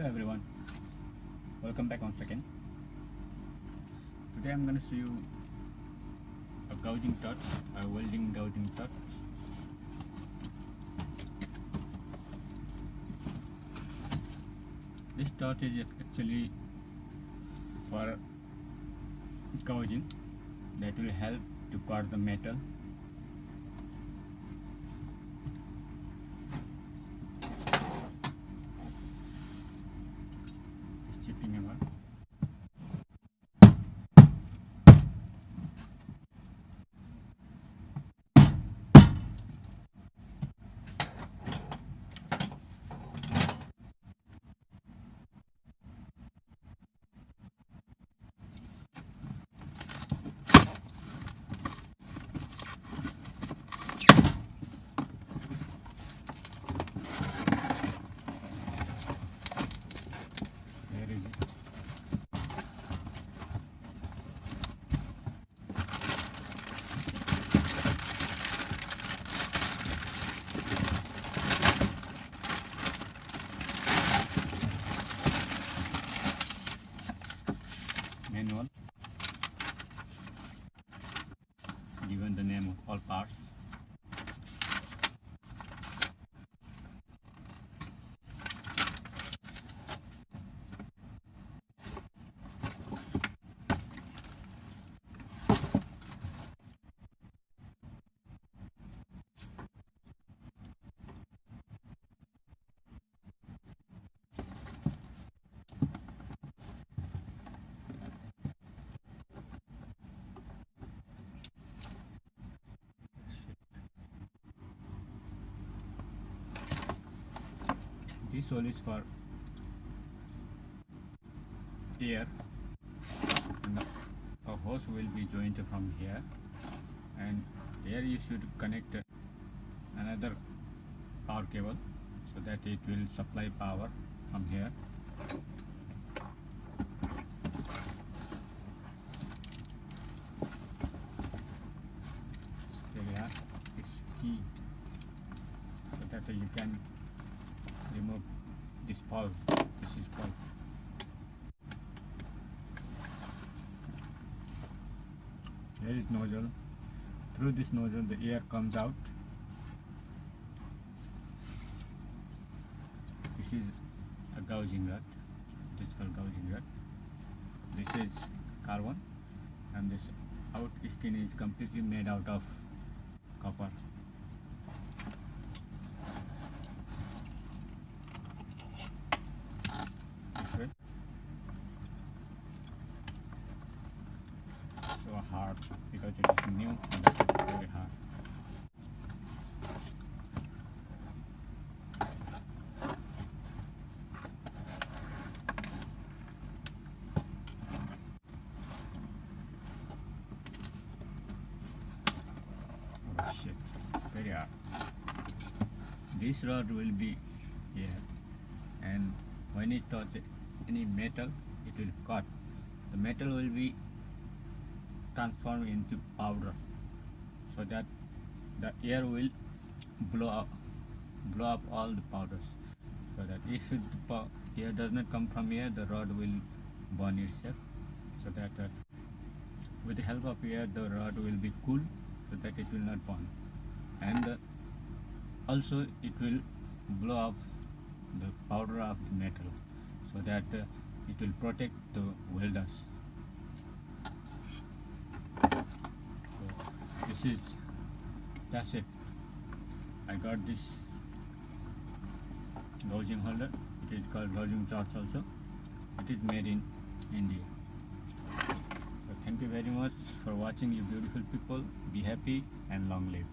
Hello everyone, welcome back once again. Today I'm going to show you a gouging torch, a welding gouging torch. This torch is actually for gouging that will help to cut the metal. It's chipping about. Manual, given the name of all parts. This hole is for air, and a hose will be joined from here, and here you should connect another power cable so that it will supply power from here. It's key so that you can remove this valve. This is valve. Here is nozzle. Through this nozzle the air comes out. This is a gouging rod. It is called gouging rod. This is carbon, and this out skin is completely made out of copper. So hard because it is new and it is very hard. Oh shit, it's very hard. This rod will be here, and when it touches any metal, it will cut. The metal will be transformed into powder, so that the air will blow up all the powders, so that if the air does not come from here, the rod will burn itself, so that with the help of air the rod will be cool, so that it will not burn, and also it will blow off the powder of the metal, so that it will protect the welders. That's it. I got this gouging holder. It is called gouging torch also. It is made in India. So thank you very much for watching, you beautiful people. Be happy and long live.